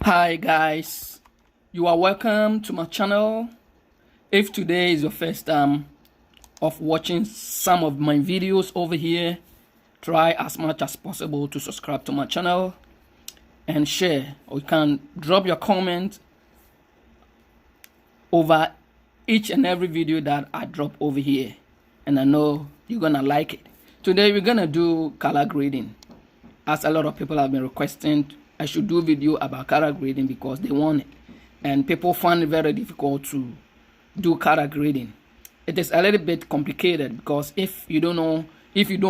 Hi guys, you are welcome to my channel. If today is your first time of watching some of my videos over here, try as much as possible to subscribe to my channel and share, or you can drop your comment over each and every video that I drop over here, and I know you're gonna like it. Today we're gonna do color grading, as a lot of people have been requesting I should do video about color grading because they want it, and people find it very difficult to do color grading. It is a little bit complicated because if you don't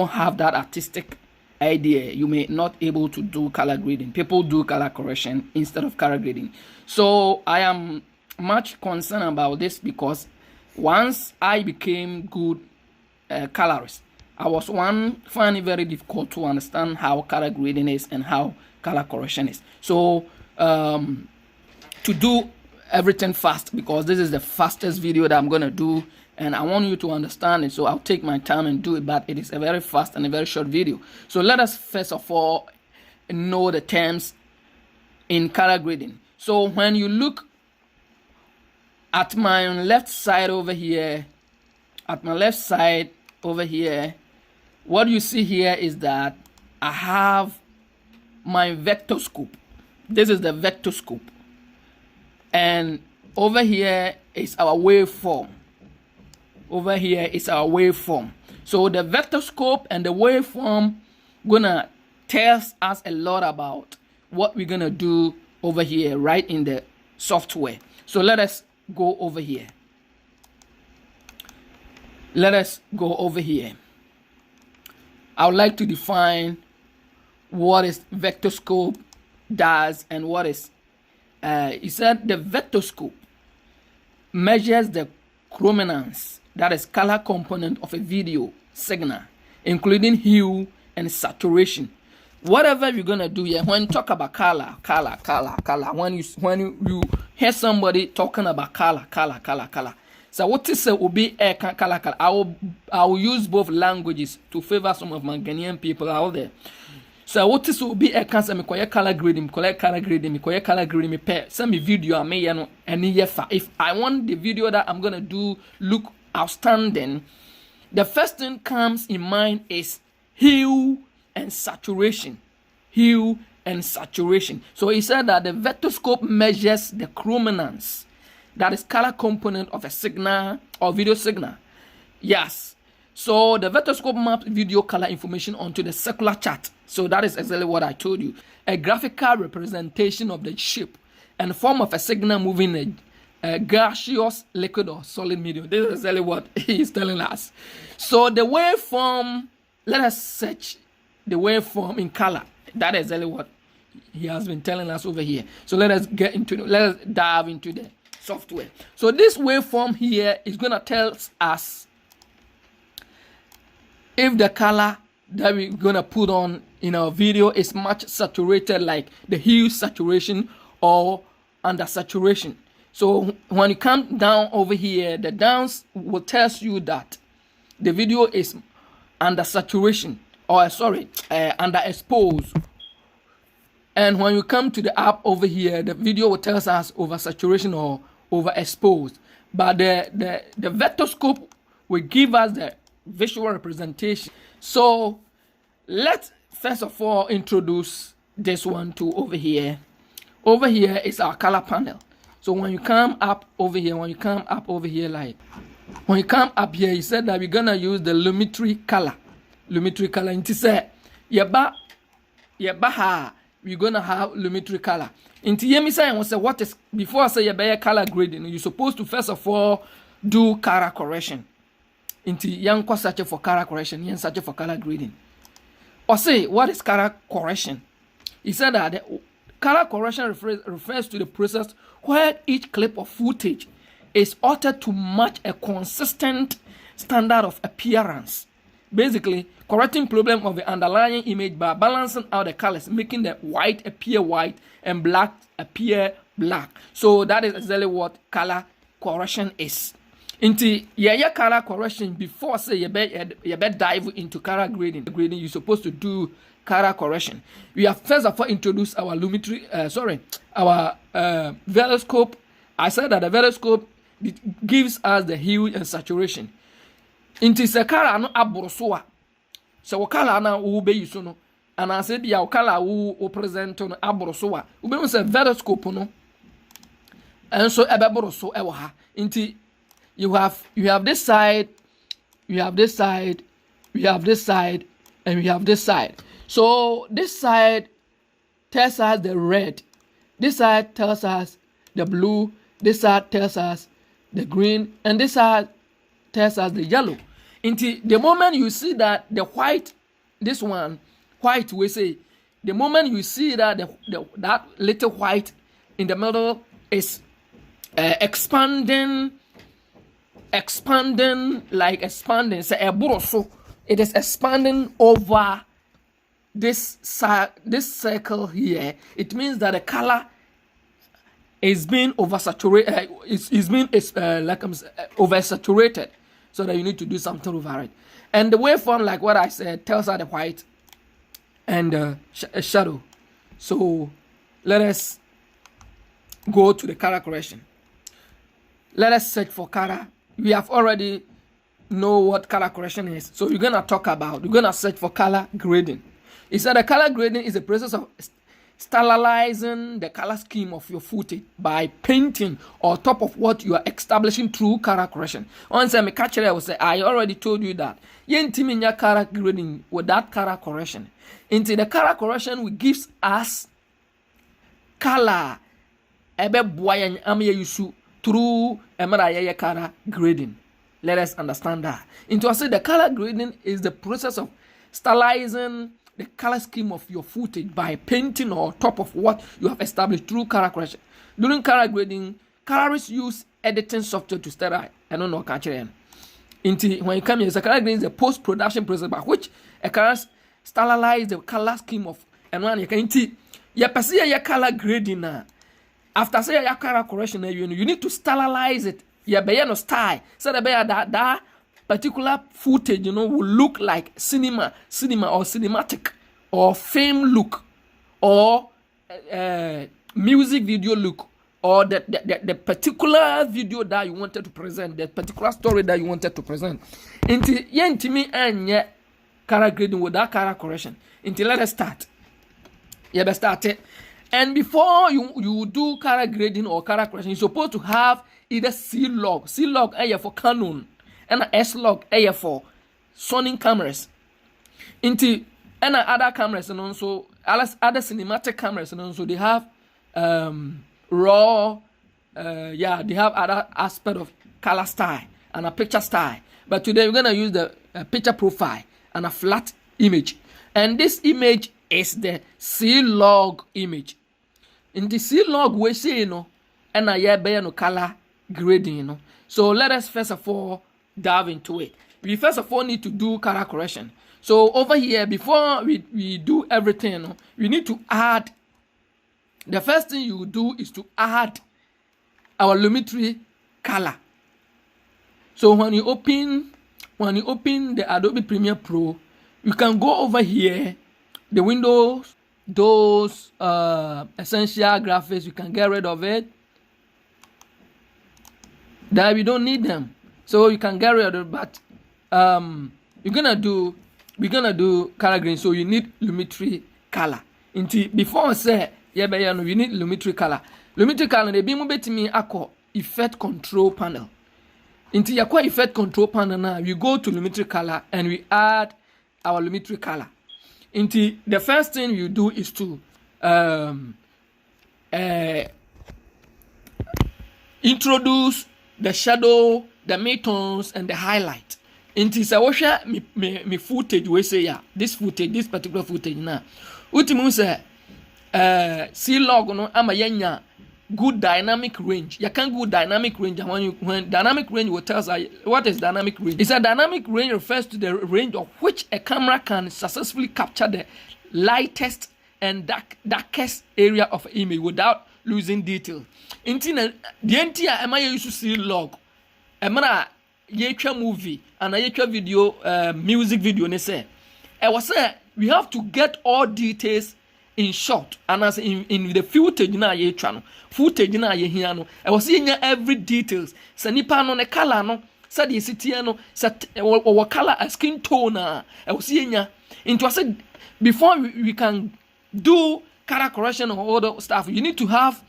have that artistic idea, you may not able to do color grading. People do color correction instead of color grading. So I am much concerned about this because once I became good colorist, I was finding it very difficult to understand how color grading is and how color correction is. So to do everything fast, because this is the fastest video that I'm gonna do, and I want you to understand it, so I'll take my time and do it, but it is a very fast and a very short video. So let us first of all know the terms in color grading. So when you look at my left side over here, what you see here is that I have my vector scope. This is the vector scope, and over here is our waveform. So the vector scope and the waveform gonna tell us a lot about what we're gonna do over here right in the software. So let us go over here. I would like to define what is vector scope does and what is he said the vector scope measures the chrominance, that is color component of a video signal, including hue and saturation. Whatever you're gonna do here, when you talk about color, when you hear somebody talking about color, so what is will be a color. I will use both languages to favor some of my Ghanaian people out there. So what is will be a cancer me color grading, me pair some video I may any yefa. If I want the video that I'm gonna do look outstanding, the first thing comes in mind is hue and saturation. So he said that the vector scope measures the chrominance, that is color component of a signal or video signal. Yes. So the vector scope maps video color information onto the circular chart. So that is exactly what I told you. A graphical representation of the shape and form of a signal moving a gaseous, liquid, or solid medium. This is exactly what he is telling us. So the waveform, let us search the waveform in color. That is exactly what he has been telling us over here. So let us dive into the software. So this waveform here is gonna tell us if the color that we're gonna put on in our video is much saturated, like the hue saturation or under saturation. So when you come down over here, the downs will tell you that the video is under saturation, or under exposed. And when you come to the up over here, the video will tell us over saturation or overexposed. But the vector scope will give us the visual representation. So let's first of all introduce this one to over here. Over here is our color panel. So when you come up over here, he said that we're gonna use the Lumetri Color. It say we're gonna have Lumetri Color. Into yemi say I say what is before I say your color grading, you're supposed to first of all do color correction. Into young search for color correction, young search for color grading. Or say what is color correction? He said that the color correction refers to the process where each clip of footage is altered to match a consistent standard of appearance. Basically, correcting problem of the underlying image by balancing out the colors, making the white appear white and black appear black. So that is exactly what color correction is. Into color correction, before say you bet dive into color grading, you're supposed to do color correction. We have first of all introduced our our veloscope. I said that the veloscope gives us the hue and saturation. Into the color no abrosoa. So color na wo be use no, and I said ya color wo present no abrosoa. We be say veloscope no. And so ebeboroso ewo ha. Into you have this side, you have this side, we have this side, and we have this side. So this side tells us the red, this side tells us the blue, this side tells us the green, and this side tells us the yellow. Until the moment you see that the white, this one white, we say, the moment you see that that little white in the middle is expanding, say so it is expanding over this circle here. It means that the color is being oversaturated. Is being oversaturated, so that you need to do something over it. And the waveform, like what I said, tells us the white and a shadow. So let us go to the color correction. Let us search for color. We have already know what color correction is. So we're gonna search for color grading. It said the color grading is a process of stylizing the color scheme of your footage by painting on top of what you are establishing through color correction. On say me catch it, I will say I already told you that. Yentiminya color grading with that color correction. Into the color correction, which gives us color ebe boyan amye yusu through emara color grading. Let us understand that. Into I say the color grading is the process of stylizing the color scheme of your footage by painting on top of what you have established through color correction. During color grading, colorists use editing software to sterilize. I don't know catch it. Into when you come here, the color grading is a post-production process by which a colorist stylize the color scheme of and one you can into you perceive your color grading now. After say your color correction, you need to stylize it. You be no style. So the be that particular footage, will look like cinema or cinematic or film look or music video look or the particular video that you wanted to present, the particular story that you wanted to present. Until me and color grading with that color correction. Until let us start. You better start it. And before you do color grading or color correction, you're supposed to have either C-Log. C-Log for Canon. And S-Log for Sony cameras. Into and other cameras and also other cinematic cameras and also they have raw they have other aspect of color style and a picture style. But today we're gonna use the picture profile and a flat image. And this image is the C-Log image. In the C-Log we say and a color grading, So let us first of all dive into it. We first of all need to do color correction. So over here, before we do everything, we need to add. The first thing you do is to add our Lumetri Color. So when you open the Adobe Premiere Pro, you can go over here, the windows, those essential graphics, you can get rid of it. That we don't need them. So you can get rid of it, but we're gonna do color grading. So you need Lumetri Color. Before I say you need Lumetri Color. Lumetri Color they be move to me ako effect control panel. Into your effect control panel now, we go to Lumetri Color and we add our Lumetri Color. Into the first thing you do is to introduce the shadow, the midtones, and the highlight. Into so me footage we say this particular footage now. Ultimu say C-Log no ama yenya good dynamic range. You can good dynamic range when dynamic range will tell us what is dynamic range. It's a dynamic range refers to the range of which a camera can successfully capture the lightest and darkest area of an image without losing detail. The entire am I used to C-Log. Emana yetwa movie and yetwa video music video ne say. I was say we have to get all details in short, and as in the footage na ye twa no, footage na ye hia no, e was nya every details. Sa nipa no ne color no, sa de sitie no, sa color a skin tone e was nya. Into said before we can do color correction or all the stuff, you need to have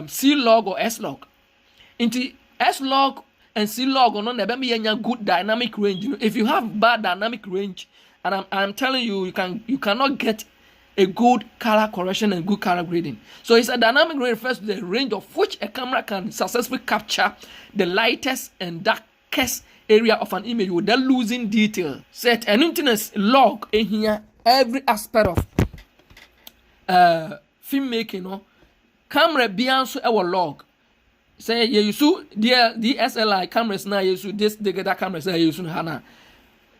C log or S log. Into S log and C log on the good dynamic range. You know, if you have bad dynamic range, and I'm telling you, you cannot get a good color correction and good color grading. So it's a dynamic range refers to the range of which a camera can successfully capture the lightest and darkest area of an image without losing detail. Set an internet log in here every aspect of filmmaking. No camera beyond so our log. Say you use the DSLR cameras now. You use this digital cameras. You use Hana.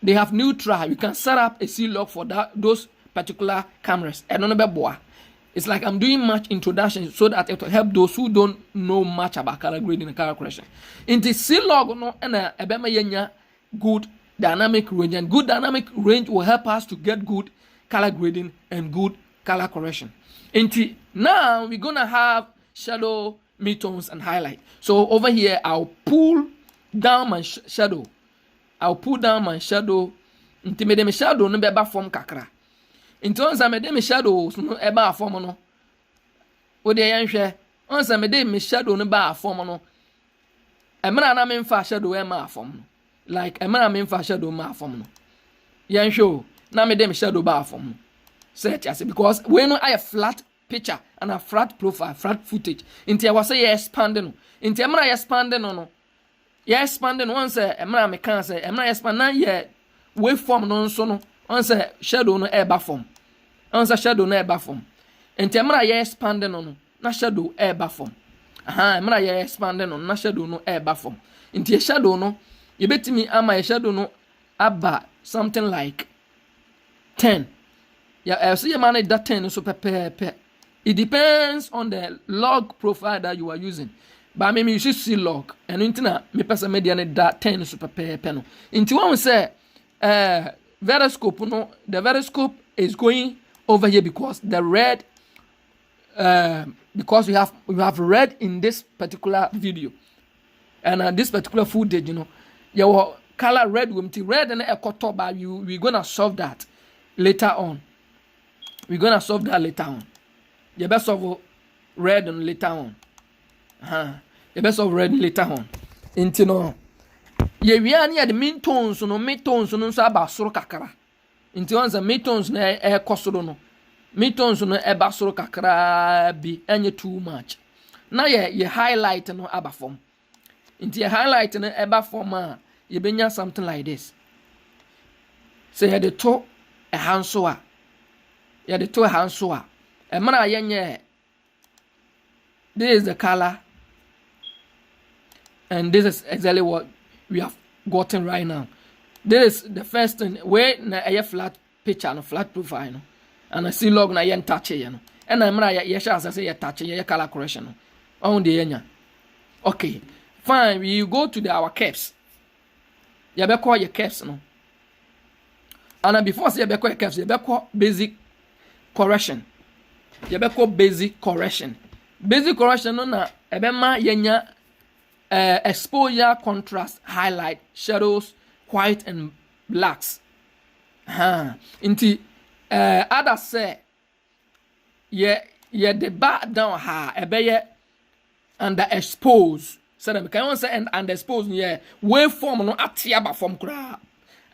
They have neutral. You can set up a C log for those particular cameras. And on boa. It's like I'm doing much introduction so that it will help those who don't know much about color grading and color correction. In the C log, no, and a good dynamic range, and good dynamic range will help us to get good color grading and good color correction. Now we're gonna have shadow, midtones, and highlight. So over here, I'll pull down my shadow. I'll pull down my shadow. Intimidate my shadow no be form kakra. In terms of my shadows no eba form no. O de yanhwe. Once I made my shadow no ba form no. Emra na me fa shadow e ma form no. Like emra me fa shadow ma form no. Yanhwe na me dem shadow ba form no. Search as because we know I a flat picture and a flat profile, flat footage. Inti I was say expanding. Inti emra expanding no. Yeah, expanding once emra me can say emra expand na ye waveform no so no. Once shadow no eba form. Once shadow no eba form. Inti emra ye expanding no na shadow eba form. Aha, emra ye expanding no na shadow no eba form. Inti shadow no you betimi ama shadow no aba something like 10. Yeah, I see a man that 10 so pepe. It depends on the log profile that you are using. But maybe you should see log. And intina me person median that 10 so pepe no. Into one say Veriscope no, the Veriscope is going over here because the red because we have red in this particular video. And this particular footage, you know, your color red with red and a top, but we're gonna solve that later on. We're gonna solve that later on. You best solve red and later on. You best solve red later on. Into no. Yeah, we are near the midtones no so about soro kakara. Into once the midtones na kosoro no. Midtones no eba soro kakara bi enye too much. Now you highlight no aba form. Into your highlight no eba form you benya something like this. Say the to a hansoa. Yeah, the two hands so are. And man, this is the color, and this is exactly what we have gotten right now. This is the first thing where na flat picture and flat profile, no? And I see log na yen touch you know. And I'm right, yes, as I say, you touch your color correction. No? On the enya. Okay, fine. We go to our caps. You better call your caps, no. And before say you better call your caps, you better call basic correction. You better call basic correction. Basic correction no na ebema yenya exposure, contrast, highlight, shadows, white and blacks. Inti other say ye the bar down ha ebeye underexpose. So that can say and underexpose yeah waveform no atiaba form kra.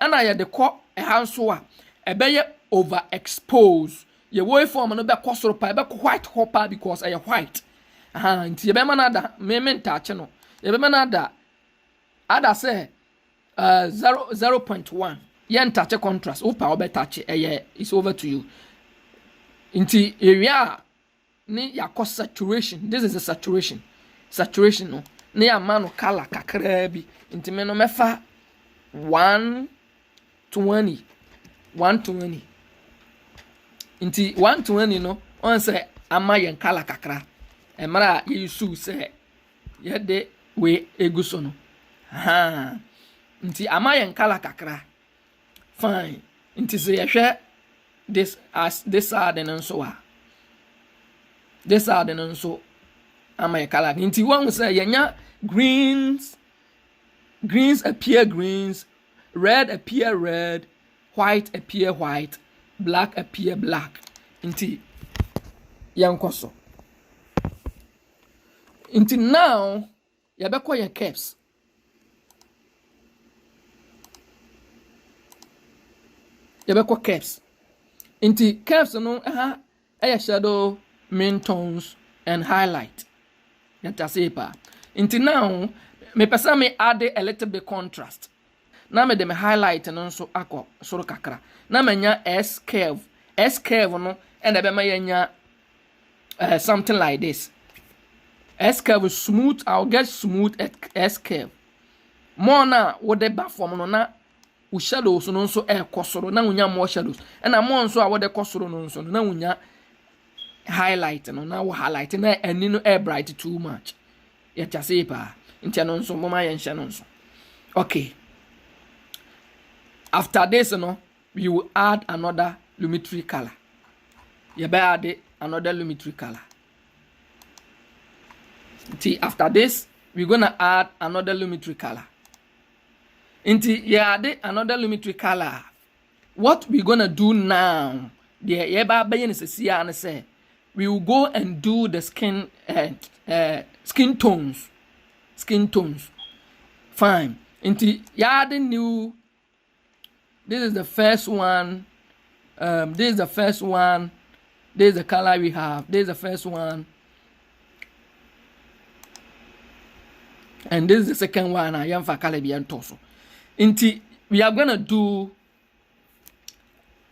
And I the call a handswa ebeye overexpose. Your waveform no be kwasoro pa be white hopper because I white. Nti ye be manada me touch no. Ye be manada other say 0.1. Yen touch contrast. Opa obe touch it's over to you. Nti area ni yakọ saturation. This is a saturation. Saturation no. Ni ya mano color kakra bi. Nti me no mefa 120. Nti 120 no on say ama yen color kakra. Emra ye use say ye de we eguso no. Nti ama yen color kakra. Fine. Nti say ye hwe this as this side and so this side and so ama color nti one say yenya greens appear greens, red appear red, white appear white, black appear black. Nti yankoso. Nti now yabekwa your caps. Yabekwa caps. Nti caps no shadow, midtones and highlight. Yatasepa. Nti now me pesa me add a little bit contrast. Na me de me highlight no so akọ soro kakra. Na me nya S curve no and e be ma nya something like this. S curve is smooth. I'll get smooth at S curve. More na what the back form no na u shadows no so e kosoro na unya more shadows. And na more so what the kosoro no so na unya highlight no na wo highlight na ani no air bright too much. Ya chase pa. Nti no so mama yensha no so. Okay. After this we will add another Lumetri color. You better add another Lumetri color. Nti after this we're gonna add another Lumetri color. Nti you add another Lumetri color. What we're gonna do now? Say we will go and do the skin tones. Skin tones. Fine. Into adding new. This is the first one. This is the first one. This is the color we have. This is the first one. And this is the second one. I am for color beyond torso. Into we are gonna do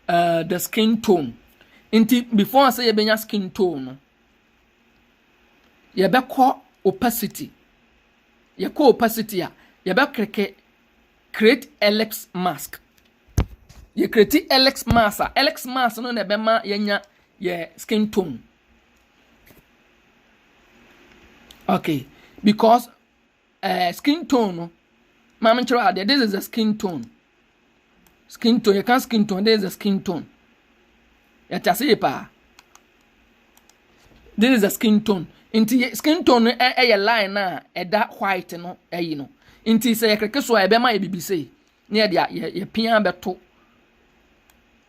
the skin tone. Into before I say you skin tone, you call opacity. You call opacity. You create LX mask. You create LX mask. LX mask no nebema yenya ye skin tone. Okay, because skin tone. This is a skin tone. Skin tone. You can't skin tone. This is a skin tone. This is a skin tone. Inti skin tone a line na that white no no. Inti say ya kreke so e be ma e bibi say. Na ya pia beto.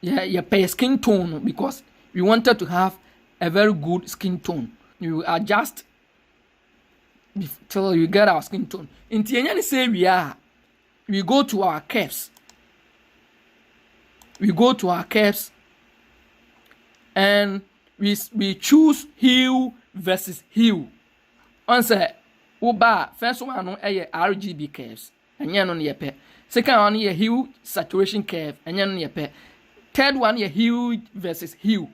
Ya pay skin tone because we wanted to have a very good skin tone. You adjust till you get our skin tone. Inti enya say we go to our curves. We go to our curves and we choose hue versus hue. Answer uba first one no RGB curves. Enya no ye pe. Second one ye hue saturation curve. Enya no ye pe. Third one ye hue versus hue.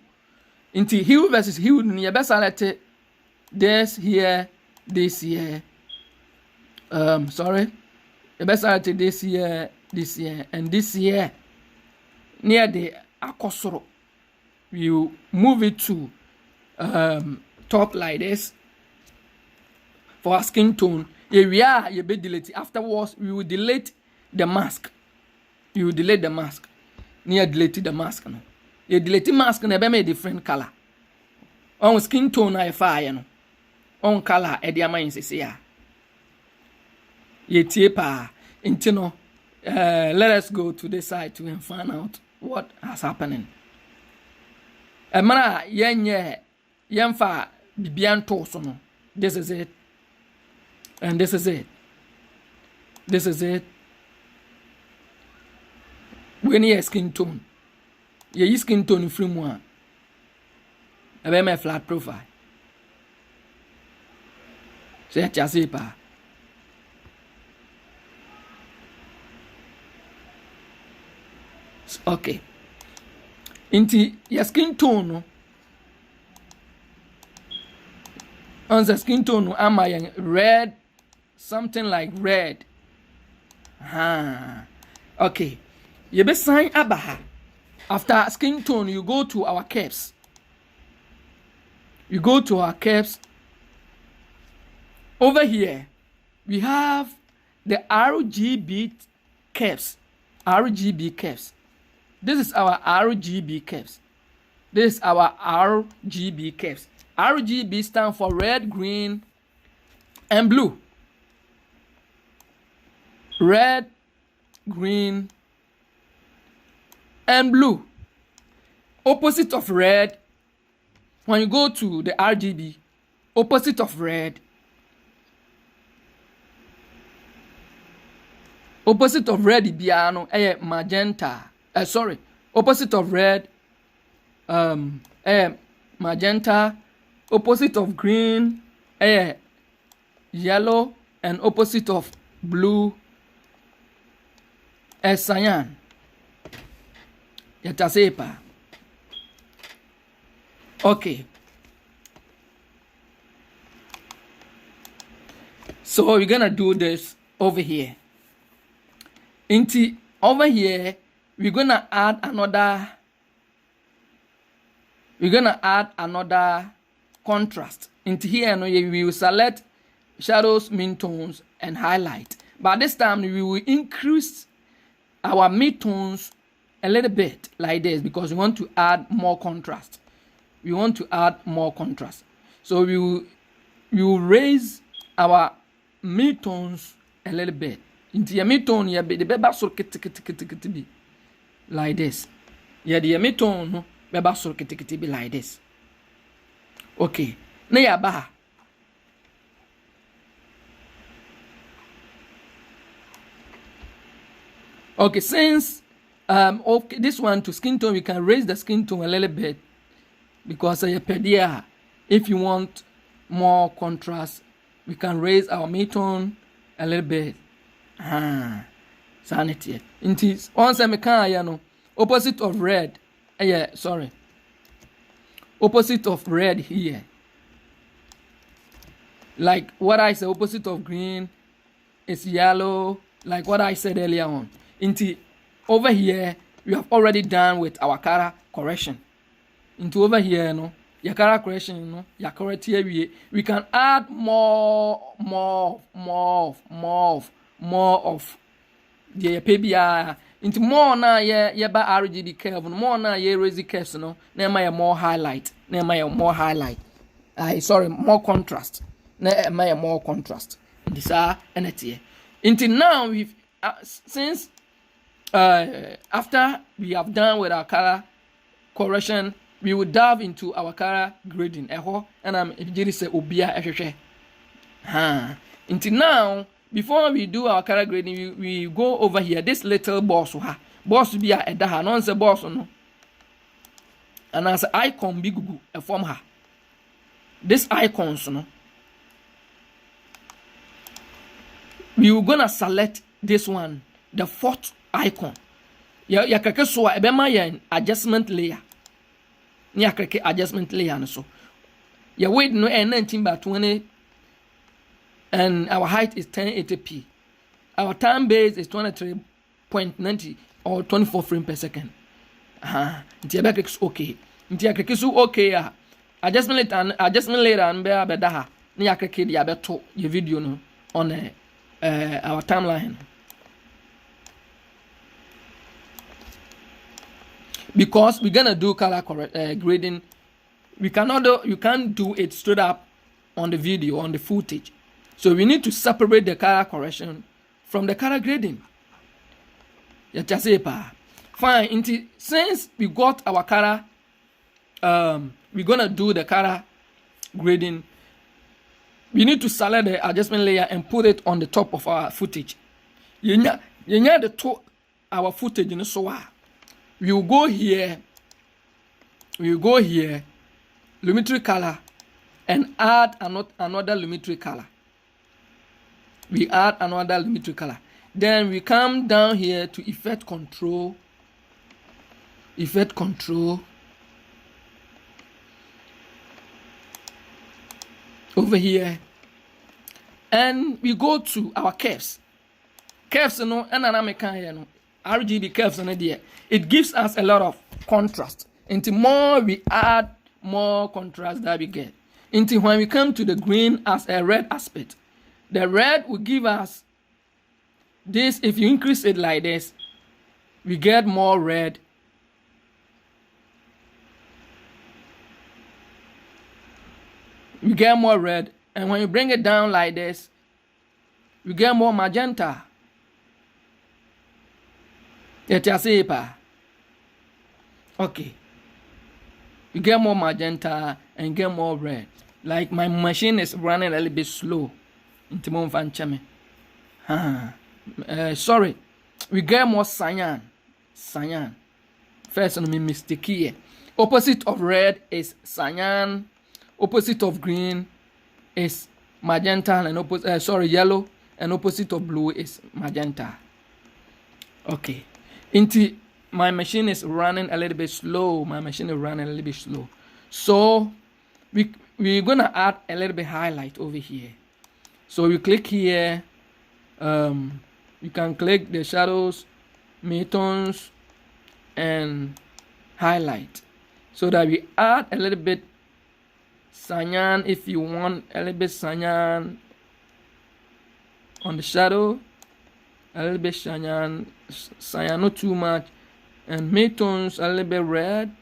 Into hue versus hue ni best select this here, sorry. The best select this here, and this here. Near the akosoro. You move it to top like this for our skin tone. Here you be delete. Afterwards, we will delete the mask. You will delete the mask. Near delete the mask. No. You delete the mask and be a different color. On skin tone I fire no. On color ediama insisia. Ye tiepa intino. Let us go to this side to find out what has happening. Emara yenye yemfa bibian toso no. This is it. And this is it. This is it. When you skin tone. Ye skin tone from one. Ebe my flat profile. Say chasipa. Okay. Into your skin tone. On the skin tone, am I red? Something like red. Okay. You be sign abaha. After skin tone, you go to our curves. You go to our curves. Over here, we have the RGB curves. RGB curves. This is our RGB curves. This is our RGB curves. RGB stands for red, green, and blue. Red, green, and blue. Opposite of red, when you go to the RGB, opposite of red, biano, magenta. Sorry, opposite of red, magenta. Opposite of green, yellow, and opposite of blue, cyan. Yatasepa. Okay. So we're gonna do this over here. Over here, we're gonna add another contrast. Into here, we will select shadows, midtones, and highlight. But this time we will increase our midtones a little bit like this because we want to add more contrast. So we will raise our midtones a little bit. Into your midtone, the beba so be like this. Yeah, the midtone beba so be like this. Okay. Now ya ba. Okay, since okay, this one to skin tone, we can raise the skin tone a little bit because if you want more contrast, we can raise our midtone a little bit. Sanity. It once I make opposite of red. Opposite of red here. Like what I said, opposite of green is yellow. Like what I said earlier on. Over here, we have already done with our color correction. Over here, your color correction, your correct here, we can add more of the PBI into more now. Yeah, by RGB curve, more now. Yeah, raise the curves, na my more highlight, more contrast, na my more contrast. This and it here. Until now, we've since after we have done with our color correction, we will dive into our color grading. And I'm say obia. Until now, before we do our color grading, we go over here. This little box be a daha. No say boss no. And as icon big gugu a form her. This icons no. We are gonna select this one, the fourth icon. Ya kake so a ebema ya adjustment layer. Ni akake adjustment layer no so. Ya weight no 19/20 and our height is 1080p. Our time base is 23.90 or 24 frames per second. Nti ebe kake okay. Nti akake so okay a adjustment layer and be abeda ni akake dia beto your video no on our timeline. Because we're gonna do color grading, you can't do it straight up on the video, on the footage. So we need to separate the color correction from the color grading. Fine. Since we got our color, we're gonna do the color grading. We need to select the adjustment layer and put it on the top of our footage. You need the our footage in the soa. We will go here, Lumetri Color, and add another Lumetri Color. We add another Lumetri Color. Then we come down here to Effect Control. Over here. And we go to our curves. Curves, and RGB curves on there. It gives us a lot of contrast. Into more we add, more contrast that we get. Into when we come to the green as a red aspect, the red will give us this. If you increase it like this, we get more red. we get more red. And when you bring it down like this, we get more magenta. Okay. You get more magenta and get more red. Like my machine is running a little bit slow. Sorry. We get more cyan. Cyan. First, I mean mistake here. Opposite of red is cyan. Opposite of green is magenta and yellow. And opposite of blue is magenta. Okay. Into my machine is running a little bit slow. So we're gonna add a little bit highlight over here. So you click here. You can click the shadows, midtones, and highlight, so that we add a little bit cyan. If you want a little bit cyan on the shadow, a little bit cyan, not too much, and midtones a little bit red.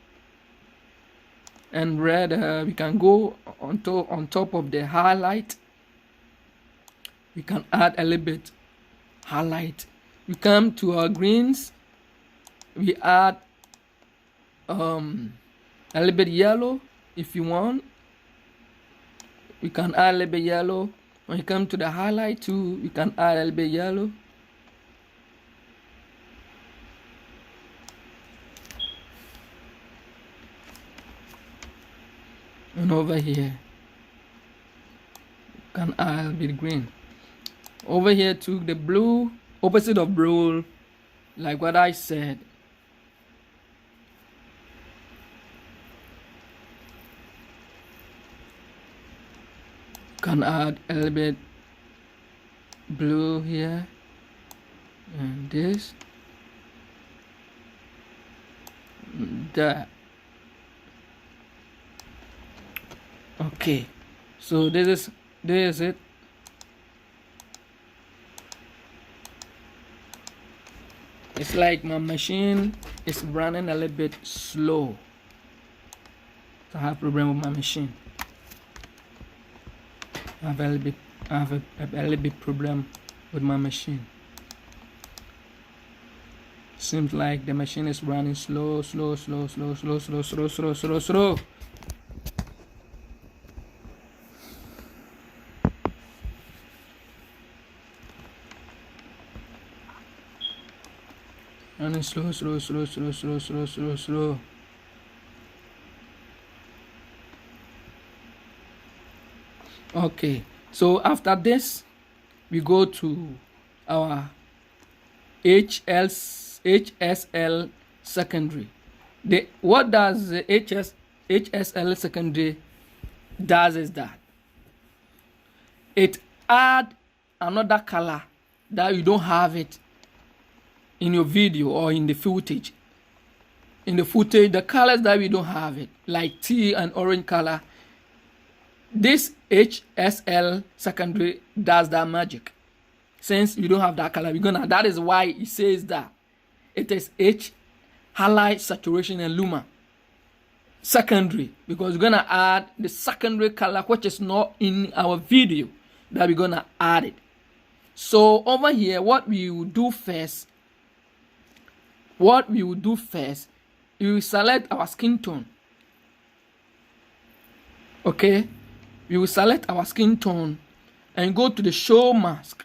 And red, we can go on top of the highlight. We can add a little bit highlight. We come to our greens. We add a little bit yellow if you want. We can add a little bit yellow. When you come to the highlight too, we can add a little bit yellow. And over here, you can add a bit green. Over here to the blue, opposite of blue, like what I said. Can add a little bit blue here, and this, that. Okay, so this is it. It's like my machine is running a little bit slow. So I have a problem with my machine. I have a little bit problem with my machine. Seems like the machine is running slow. Running slow. Okay, so after this, we go to our Hsl Secondary. What does the Hsl Secondary does is that it add another color that you don't have it in your video or in the footage. In the footage, the colors that we don't have it, like tea and orange color, this Hsl Secondary does that magic. Since you don't have that color, that is why it says that it is highlight, saturation, and luma secondary, because we're gonna add the secondary color which is not in our video, that we're gonna add it. So over here, what we will do first, you will select our skin tone. Okay, we will select our skin tone and go to the show mask.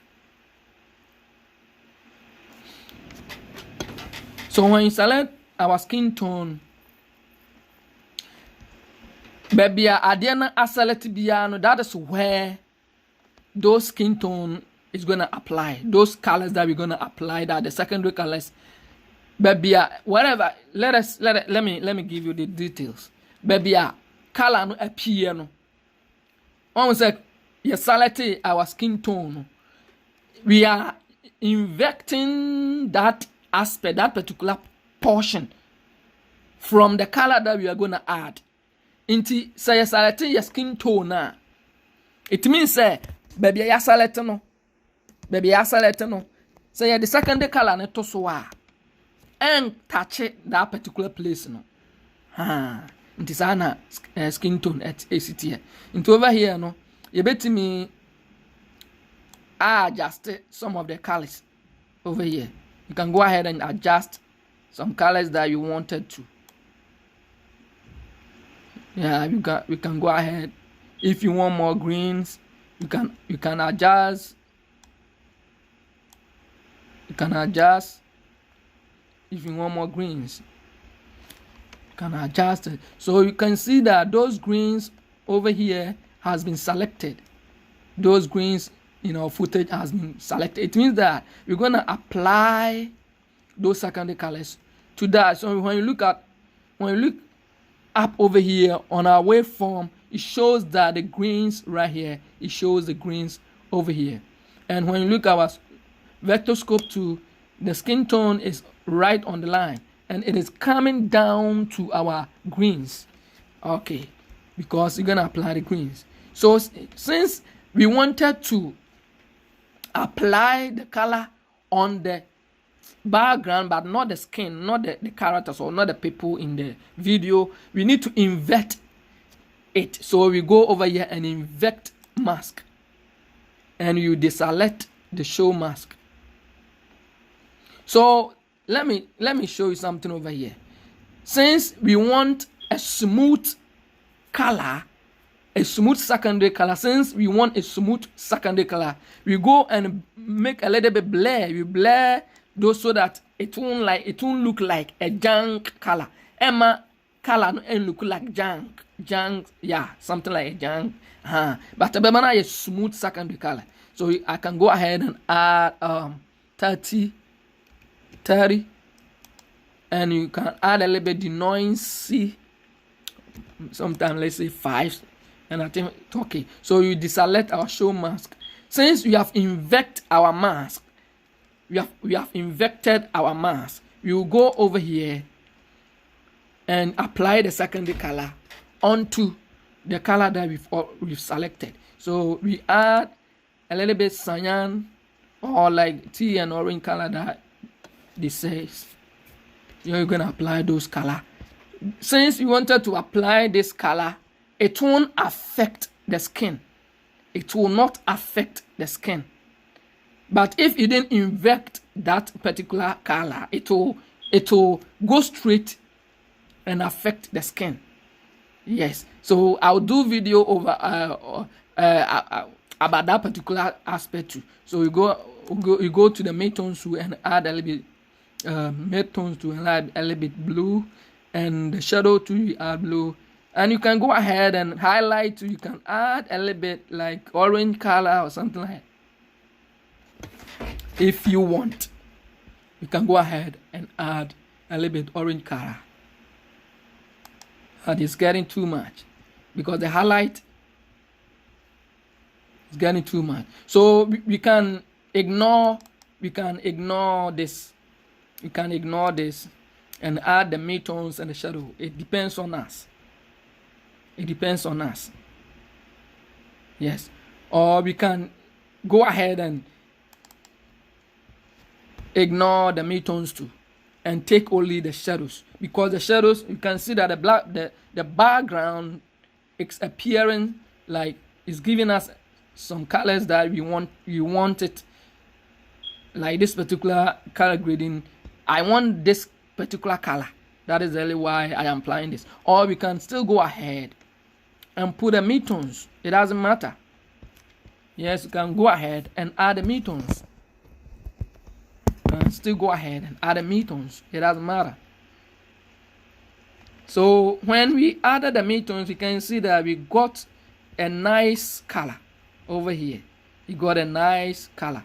So when you select our skin tone, baby, I select piano. That is where those skin tone is gonna apply. Those colors that we're gonna apply, that the secondary colors. Baby, whatever. Let me give you the details. Baby, color no appear no. When we say you select our skin tone, we are inverting that aspect, that particular portion from the color that we are going to add into. Say you select your skin tone now, it means say baby you select no, say the secondary color to so and touch it that particular place no. nti saa na skin tone sit here. Into over here no you bet me adjust some of the colors over here. You can go ahead and adjust some colors that you wanted to. Yeah, we can go ahead. If you want more greens, you can adjust. You can adjust. If you want more greens, you can adjust it. So you can see that those greens over here has been selected. Those greens in our footage has been selected. It means that we're gonna apply those secondary colors to that. So when you look up over here on our waveform, it shows that the greens right here, it shows the greens over here. And when you look at our vector scope 2, the skin tone is right on the line and it is coming down to our greens. Okay, because you're gonna apply the greens. So since we wanted to apply the color on the background but not the skin, not the characters or not the people in the video, we need to invert it. So we go over here and invert mask and you deselect the show mask. So let me show you something over here. Since we want a smooth color, a smooth secondary color, since we want a smooth secondary color, we go and make a little bit blur. We blur those so that it won't look like a junk color. Emma color and look like junk, yeah, something like a junk. But the banana is smooth secondary color. So I can go ahead and add 30, and you can add a little bit denoise. Sometimes let's say 5, and I think okay. So you deselect our show mask. Since we have inverted our mask, we have inverted our mask, we will go over here and apply the secondary color onto the color that we've selected. So we add a little bit cyan or like tea and orange color that this says. You're gonna apply those color. Since you wanted to apply this color, it won't affect the skin. It will not affect the skin. But if you didn't invert that particular color, it will go straight and affect the skin. Yes. So I'll do video over about that particular aspect too. So you go to the Midtones tool and add a little bit Midtones tool and add a little bit blue, and the shadow tool you add blue, and you can go ahead and highlight too. You can add a little bit like orange color or something like that. If you want, you can go ahead and add a little bit orange color. And it's getting too much because the highlight is getting too much. So we can ignore this. You can ignore this and add the midtones and the shadow. It depends on us. It depends on us. Yes. Or we can go ahead and ignore the midtones too and take only the shadows, because the shadows, you can see that the background is appearing like it's giving us some colors that we want it like this particular color grading. I want this particular color. That is really why I am applying this. Or we can still go ahead and put the midtones. It doesn't matter. Yes, you can go ahead and add the midtones. And still go ahead and add the midtones. It doesn't matter. So when we added the midtones, we can see that we got a nice color over here. We got a nice color.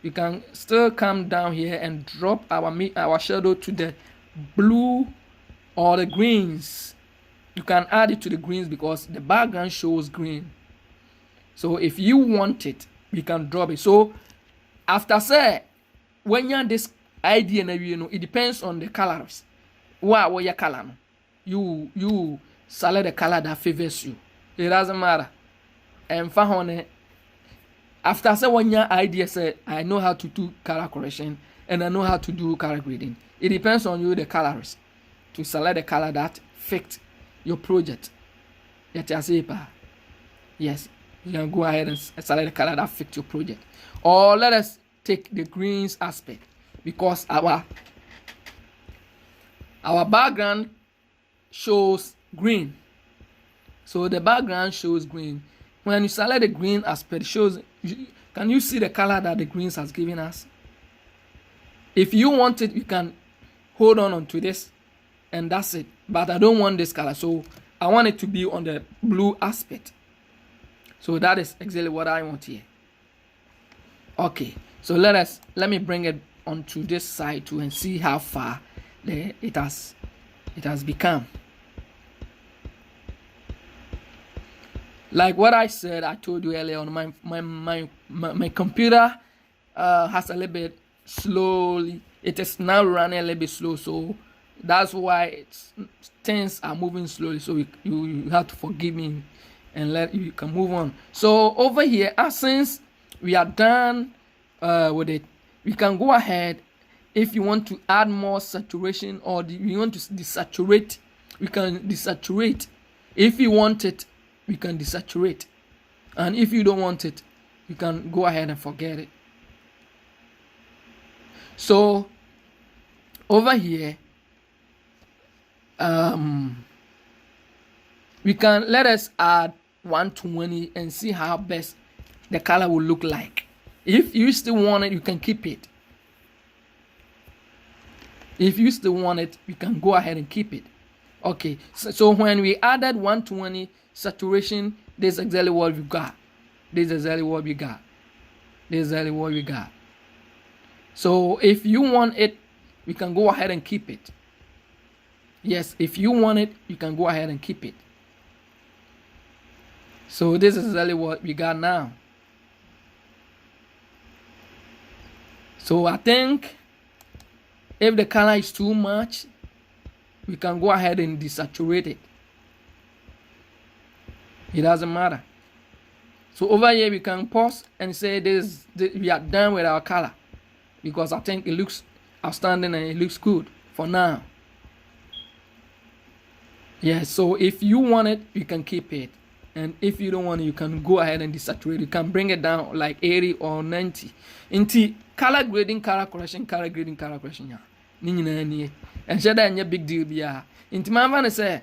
We can still come down here and drop our shadow to the blue or the greens. You can add it to the greens because the background shows green. So if you want it, we can drop it. So after say, when you have this idea, it depends on the colors. What your color? You select the color that favors you. It doesn't matter. And for after say 1 year idea say I know how to do color correction and I know how to do color grading. It depends on you the colors to select the color that fits your project. Yes, you can go ahead and select the color that fits your project. Or let us take the greens aspect, because our background shows green. So the background shows green. When you select the green aspect, it shows. Can you see the color that the greens has given us? If you want it, you can hold on to this, and that's it. But I don't want this color, so I want it to be on the blue aspect. So that is exactly what I want here. Okay, so let me bring it onto this side too and see how far it has become. Like what I said, I told you earlier on, my computer has a little bit slowly. It is now running a little bit slow, so that's why things are moving slowly. So you have to forgive me and you can move on. So over here, since we are done with it, we can go ahead. If you want to add more saturation, or you want to desaturate, we can desaturate. If you want it, we can desaturate, and if you don't want it, you can go ahead and forget it. So over here, we can let us add 120 and see how best the color will look like. If you still want it, you can keep it. If you still want it, you can go ahead and keep it. Okay, so when we added 120 saturation, this is exactly what we got. So if you want it, we can go ahead and keep it. Yes, if you want it, you can go ahead and keep it. So this is exactly what we got now. So I think if the color is too much, we can go ahead and desaturate it. It doesn't matter. So over here we can pause and say we are done with our color, because I think it looks outstanding and it looks good for now. Yes, so if you want it, you can keep it, and if you don't want it, you can go ahead and desaturate. You can bring it down like 80 or 90. Into color grading, color correction, yeah. And share that a big deal be into my man say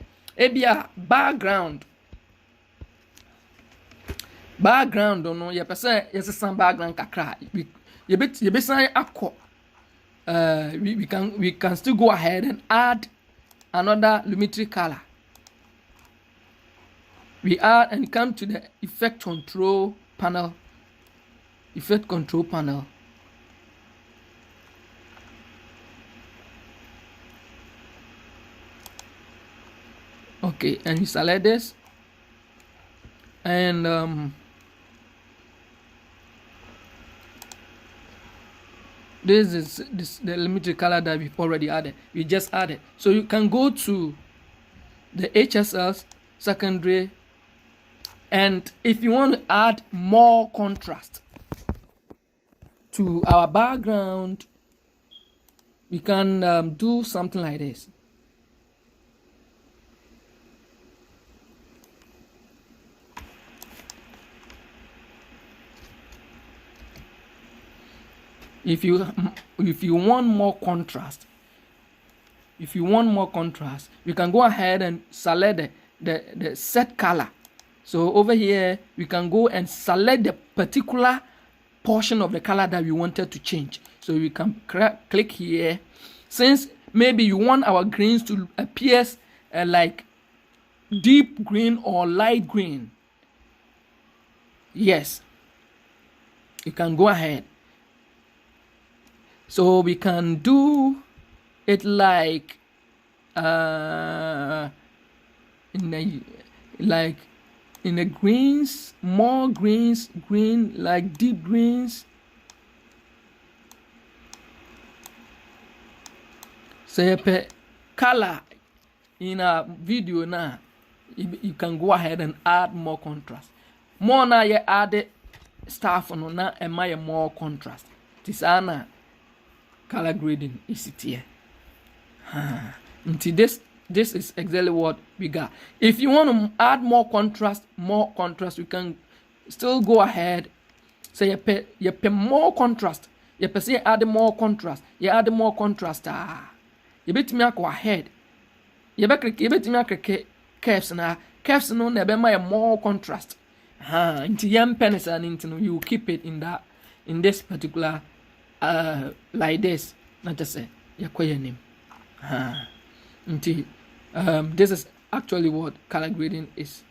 background don't know, person yes some background kakra you be saying akko. We can still go ahead and add another Lumetri color. We add and come to the effect control panel. Okay, and you select this, and this is the Lumetri color that we've already added. We just added. So you can go to the Hsl Secondary, and if you want to add more contrast to our background, we can do something like this. If you want more contrast, we can go ahead and select the set color. So over here, we can go and select the particular portion of the color that we wanted to change. So we can click here. Since maybe you want our greens to appear like deep green or light green, yes, you can go ahead. So we can do it like in the greens, more greens, green, like deep greens. Say per color in a video now, you can go ahead and add more contrast. More now you add stuff on now and my more contrast. Tisana color grading is it here. Into this this is exactly what we got. If you want to add more contrast, you can still go ahead. So you pay more contrast. You pay say add more contrast. You add more contrast. You bet me go ahead. You bet me curves na curves no na be more contrast. Into young penis and into you keep it in this particular like this. Not just say you call your name. This is actually what color grading is.